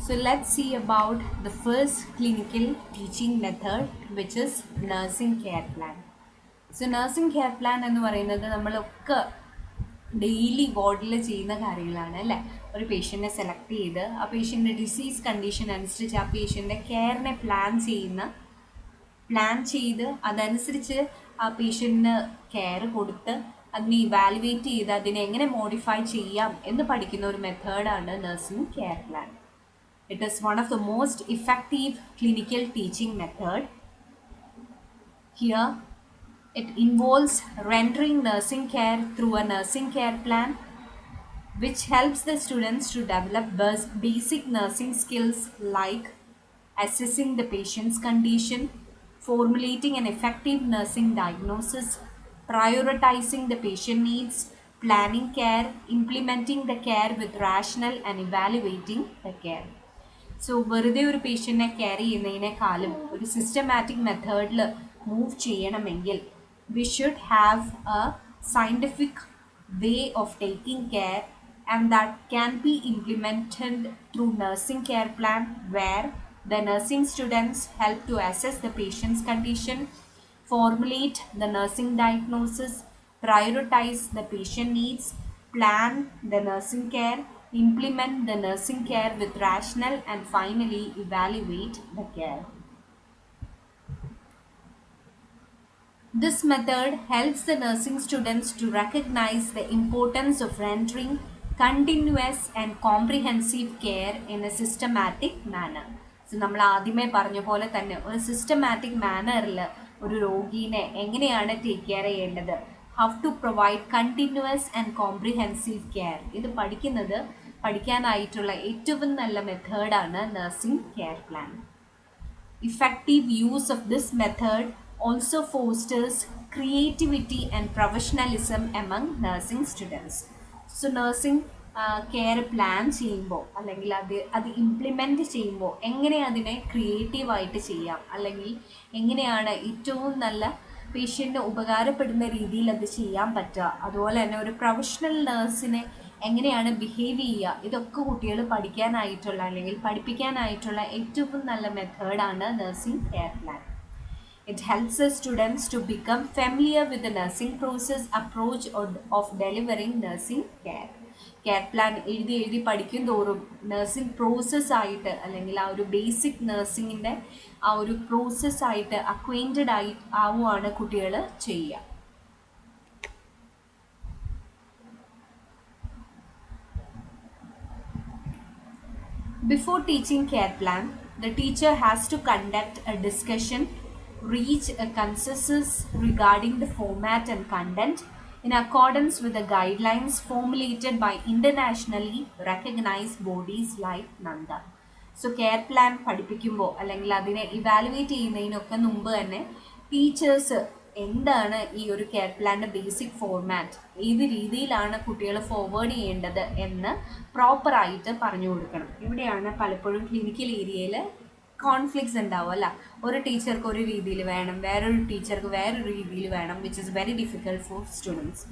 So let's see about the first clinical teaching method, which is nursing care plan. So nursing care plan എന്ന് പറയുന്നത് നമ്മളൊക്കെ daily വാർഡിൽ ചെയ്യുന്ന കാര്യങ്ങളാണ് അല്ലേ. ഒരു പേഷ്യൻറ്റിനെ സെലക്ട് ചെയ്ത് ആ പേഷ്യൻ്റെ ഡിസീസ് കണ്ടീഷൻ അനുസരിച്ച് ആ പേഷ്യൻ്റെ കെയറിനെ പ്ലാൻ ചെയ്ത് അതനുസരിച്ച് ആ പേഷ്യൻറ്റിന് കെയർ കൊടുത്ത് അതിനെ ഇവാലുവേറ്റ് ചെയ്ത് അതിനെ എങ്ങനെ മോഡിഫൈ ചെയ്യാം എന്ന് പഠിക്കുന്ന ഒരു മെത്തേഡാണ് nursing care plan. It is one of the most effective clinical teaching method. Here, it involves rendering nursing care through a nursing care plan, which helps the students to develop basic nursing skills like assessing the patient's condition, formulating an effective nursing diagnosis, prioritizing the patient needs, planning care, implementing the care with rational and evaluating the care. So വെറുതെ ഒരു പേഷ്യൻറ്റിനെ care ചെയ്യുന്നതിനേക്കാളും ഒരു systematic മെത്തേഡിൽ move ചെയ്യണമെങ്കിൽ we should have a scientific way of taking care and that can be implemented through nursing care plan where the nursing students help to assess the patient's condition, formulate the nursing diagnosis, prioritize the patient needs, plan the nursing care, implement the nursing care with rational, and finally evaluate the care. This method helps the nursing students to recognize the importance of rendering continuous and comprehensive care in a systematic manner. So നമ്മൾ ആദ്യമേ പറഞ്ഞ പോലെ തന്നെ ഒരു systematic മാനറിൽ ഒരു രോഗീനെ എങ്ങനെയാണ് take care ചെയ്യേണ്ടത്, how to provide continuous and comprehensive care, ഇത് പഠിക്കാനായിട്ടുള്ള ഏറ്റവും നല്ല മെത്തേഡാണ് nursing care plan. Effective use of this method also fosters creativity and professionalism among nursing students. So nursing care plan ചെയ്യുമ്പോൾ അല്ലെങ്കിൽ അത് ഇംപ്ലിമെൻറ്റ് ചെയ്യുമ്പോൾ എങ്ങനെ അതിനെ ക്രിയേറ്റീവായിട്ട് ചെയ്യാം, അല്ലെങ്കിൽ എങ്ങനെയാണ് ഏറ്റവും നല്ല പേഷ്യൻറ്റിന് ഉപകാരപ്പെടുന്ന രീതിയിൽ അത് ചെയ്യാൻ പറ്റുക, അതുപോലെ തന്നെ ഒരു പ്രൊഫഷണൽ നേഴ്സിനെ എങ്ങനെയാണ് ബിഹേവ് ചെയ്യുക, ഇതൊക്കെ കുട്ടികൾ പഠിക്കാനായിട്ടുള്ള അല്ലെങ്കിൽ പഠിപ്പിക്കാനായിട്ടുള്ള ഏറ്റവും നല്ല മെത്തേഡാണ് nursing care plan. It helps the students to become familiar with the nursing process approach of delivering nursing care. Care plan എഴുതി പഠിക്കും തോറും നഴ്സിംഗ് പ്രോസസ്സായിട്ട് അല്ലെങ്കിൽ ആ ഒരു ബേസിക് നഴ്സിങ്ങിൻ്റെ ആ ഒരു പ്രോസസ്സായിട്ട് അക്വൈൻറ്റഡ് ആവുകയാണ് കുട്ടികൾ ചെയ്യുക. Before teaching care plan, the teacher has to conduct a discussion, reach a consensus regarding the format and content in accordance with the guidelines formulated by internationally recognized bodies like NANDA. So care plan പഠിപ്പിക്കുമ്പോൾ അല്ലെങ്കിൽ അതിനെ evaluate ചെയ്യുന്നതിനൊക്കെ മുമ്പ് തന്നെ teachers എന്താണ് ഈ ഒരു care പ്ലാൻ്റെ basic format, ഏത് രീതിയിലാണ് കുട്ടികൾ ഫോർവേഡ് ചെയ്യേണ്ടത് എന്ന് പ്രോപ്പറായിട്ട് പറഞ്ഞു കൊടുക്കണം. ഇവിടെയാണ് പലപ്പോഴും ക്ലിനിക്കൽ ഏരിയയിൽ കോൺഫ്ലിക്ട്സ് ഉണ്ടാവും അല്ല. ഒരു ടീച്ചർക്ക് ഒരു രീതിയിൽ വേണം, വേറൊരു ടീച്ചർക്ക് വേറൊരു രീതിയിൽ വേണം, which is very difficult for students.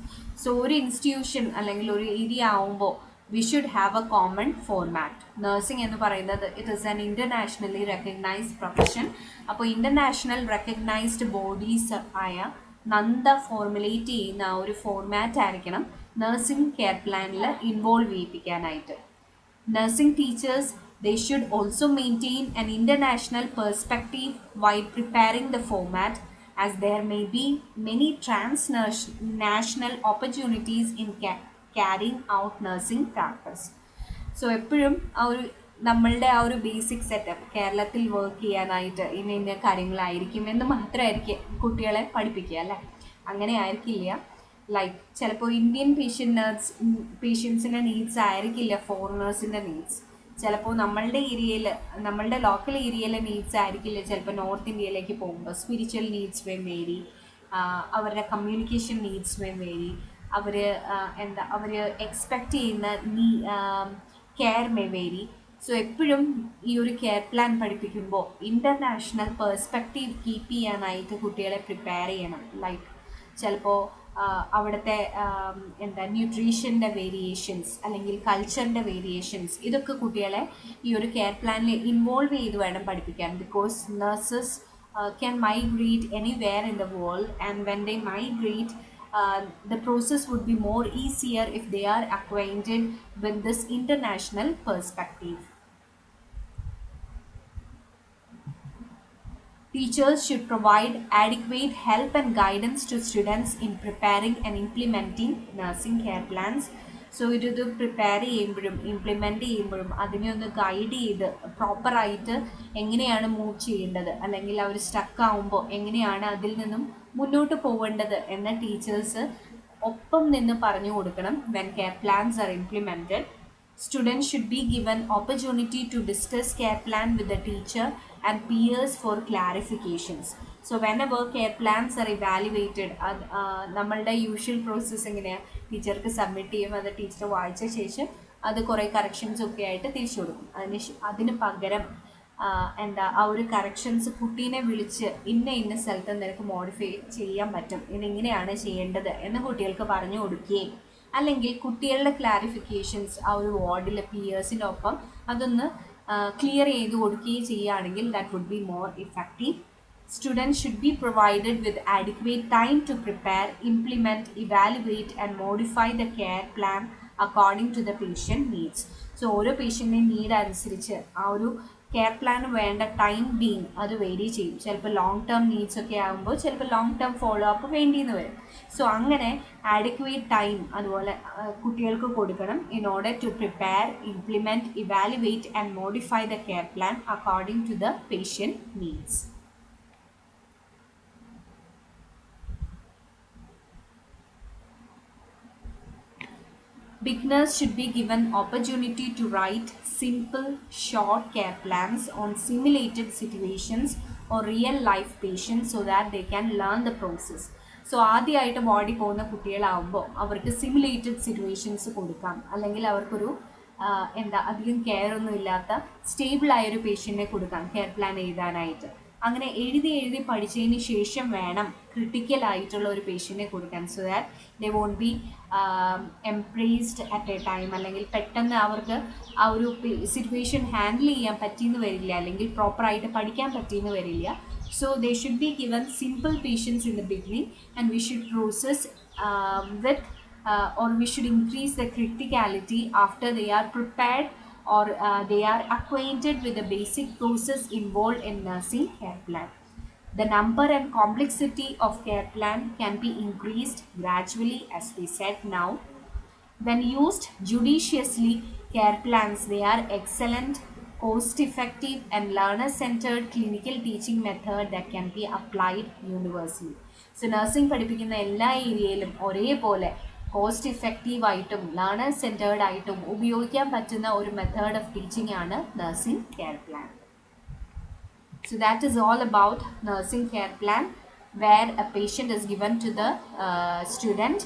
So ഒരു ഇൻസ്റ്റിറ്റ്യൂഷൻ അല്ലെങ്കിൽ ഒരു ഏരിയ ആവുമ്പോൾ we should have a common format. Nursing എന്ന് പറയുന്നത് it is an internationally recognised profession. അപ്പോൾ ഇൻ്റർനാഷണൽ റെക്കഗ്നൈസ്ഡ് ബോഡീസ് ആയ നന്ദ ഫോർമുലേറ്റ് ചെയ്യുന്ന ആ ഒരു ഫോർമാറ്റ് ആയിരിക്കണം നഴ്സിംഗ് കെയർ പ്ലാനിൽ ഇൻവോൾവ് ചെയ്യിപ്പിക്കാനായിട്ട്. Nursing teachers, they should also maintain an international perspective while preparing the format, as there may be many transnational opportunities in carrying out nursing practice. So എപ്പോഴും നമ്മളുടെ ആ ഒരു ബേസിക് സെറ്റപ്പ് കേരളത്തിൽ work ചെയ്യാനായിട്ട് ഇന്ന കാര്യങ്ങളായിരിക്കും എന്ന് മാത്രമായിരിക്കും കുട്ടികളെ പഠിപ്പിക്കുക അല്ലേ. അങ്ങനെ ആയിരിക്കില്ല. ലൈക്ക് ചിലപ്പോൾ ഇന്ത്യൻ പേഷ്യൻസിൻ്റെ നീഡ്സ് ആയിരിക്കില്ല ഫോറിനേഴ്സിൻ്റെ നീഡ്സ്. ചിലപ്പോൾ നമ്മളുടെ ലോക്കൽ ഏരിയയിലെ നീഡ്സ് ആയിരിക്കില്ല ചിലപ്പോൾ നോർത്ത് ഇന്ത്യയിലേക്ക് പോകുമ്പോൾ. സ്പിരിച്വൽ നീഡ്സ് മേ വേരി, അവരുടെ കമ്മ്യൂണിക്കേഷൻ നീഡ്സ് മേ വേരി, അവർ എക്സ്പെക്റ്റ് ചെയ്യുന്ന കെയർ മേ വേരി. സോ എപ്പോഴും ഈ ഒരു കെയർ പ്ലാൻ പഠിപ്പിക്കുമ്പോൾ ഇൻ്റർനാഷണൽ പെർസ്പെക്റ്റീവ് കീപ്പ് ചെയ്യാനായിട്ട് കുട്ടികളെ പ്രിപ്പയർ ചെയ്യണം. ലൈക്ക് ചിലപ്പോൾ അവിടുത്തെ എന്താ ന്യൂട്രീഷൻ്റെ വേരിയേഷൻസ് അല്ലെങ്കിൽ കൾച്ചറിൻ്റെ വേരിയേഷൻസ്, ഇതൊക്കെ കുട്ടികളെ ഈ ഒരു കെയർ പ്ലാനിൽ ഇൻവോൾവ് ചെയ്ത് വേണം പഠിപ്പിക്കാൻ. Because nurses can migrate anywhere in the world, and when they migrate, the process would be more easier if they are acquainted with this international perspective. Teachers should provide adequate help and guidance to students in preparing and implementing nursing care plans. So ഇത് prepare ചെയ്യുമ്പോഴും implement ചെയ്യുമ്പോഴും അതിനെ ഒന്ന് guide ചെയ്ത് പ്രോപ്പറായിട്ട് എങ്ങനെയാണ് move ചെയ്യേണ്ടത്, അല്ലെങ്കിൽ അവർ സ്റ്റക്ക് ആവുമ്പോൾ എങ്ങനെയാണ് അതിൽ നിന്നും മുന്നോട്ട് പോവേണ്ടത് എന്ന ടീച്ചേഴ്സ് ഒപ്പം നിന്ന് പറഞ്ഞു കൊടുക്കണം. When care plans are implemented, students should be given opportunity to discuss care plan with the teacher and peers for clarifications. So whenever care plans are evaluated, നമ്മളുടെ യൂഷ്വൽ പ്രോസസ്സ് എങ്ങനെയാണ്, ടീച്ചർക്ക് സബ്മിറ്റ് ചെയ്യും, അത് teacher വായിച്ച ശേഷം അത് കുറേ corrections ഒക്കെ ആയിട്ട് തിരിച്ചു കൊടുക്കും. അതിന് പകരം എന്താ ആ ഒരു കറക്ഷൻസ് കുട്ടീനെ വിളിച്ച് ഇന്ന സ്ഥലത്ത് നിനക്ക് മോഡിഫൈ ചെയ്യാൻ പറ്റും, ഇതെങ്ങനെയാണ് ചെയ്യേണ്ടത് എന്ന് കുട്ടികൾക്ക് പറഞ്ഞു കൊടുക്കുകയും, അല്ലെങ്കിൽ കുട്ടികളുടെ ക്ലാരിഫിക്കേഷൻസ് ആ ഒരു വാർഡിലെ പിയേഴ്സിൻ്റെ ഒപ്പം അതൊന്ന് ക്ലിയർ ചെയ്ത് കൊടുക്കുകയും ചെയ്യുകയാണെങ്കിൽ that would be more effective. Students should be provided with adequate time to prepare, implement, evaluate and modify the care plan according to the patient needs. So ഓരോ പേഷ്യൻ്റെ നീഡ് അനുസരിച്ച് ആ ഒരു കെയർ പ്ലാന് വേണ്ട ടൈം ബീങ് അത് vary ചെയ്യും. ചിലപ്പോൾ ലോങ് ടേം നീഡ്സ് ഒക്കെ ആകുമ്പോൾ ചിലപ്പോൾ ലോങ് ടേം ഫോളോ അപ്പ് വേണ്ടിയെന്ന് വരും. സോ അങ്ങനെ ആഡിക്വേറ്റ് ടൈം അതുപോലെ കുട്ടികൾക്ക് കൊടുക്കണം in order to prepare, implement, evaluate and modify the care plan according to the patient needs. Beginners should be given opportunity to write simple, short care plans on simulated situations or real life patients so that they can learn the process. So ആദ്യമായിട്ട് body പോകുന്ന കുട്ടികളാവുമ്പോൾ അവർക്ക് simulated situations കൊടുക്കാം, അല്ലെങ്കിൽ അവർക്കൊരു അധികം care ഒന്നും ഇല്ലാത്ത സ്റ്റേബിളായൊരു പേഷ്യൻറ്റിനെ കൊടുക്കാം കെയർ പ്ലാൻ എഴുതാനായിട്ട്. അങ്ങനെ എഴുതി പഠിച്ചതിന് ശേഷം വേണം ക്രിട്ടിക്കലായിട്ടുള്ള ഒരു പേഷ്യൻറ്റിനെ കൊടുക്കാൻ. So that they won't be impressed at a time, അല്ലെങ്കിൽ പെട്ടെന്ന് അവർക്ക് ആ ഒരു സിറ്റുവേഷൻ ഹാൻഡിൽ ചെയ്യാൻ പറ്റിയെന്ന് വരില്ല, അല്ലെങ്കിൽ പ്രോപ്പറായിട്ട് പഠിക്കാൻ പറ്റിയെന്ന് വരില്ല. So they should be given simple patients in the beginning, and we should process with or we should increase the criticality after they are prepared or they are acquainted with the basic process involved in nursing care plan. The number and complexity of care plan can be increased gradually, as we said now. When used judiciously, care plans, they are excellent, cost-effective and learner-centered clinical teaching method that can be applied universally. So nursing പഠിപ്പിക്കുന്ന എല്ലാ ഏരിയയിലും ഒരേപോലെ cost effective ആയിട്ടും learner centred ആയിട്ടും ഉപയോഗിക്കാൻ പറ്റുന്ന ഒരു method of teaching ആണ് nursing care plan. So that is all about nursing care plan, where a patient is given to the student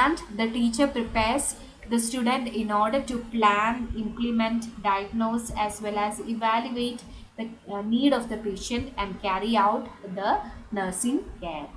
and the teacher prepares the student in order to plan, implement, diagnose as well as evaluate the need of the patient and carry out the nursing care.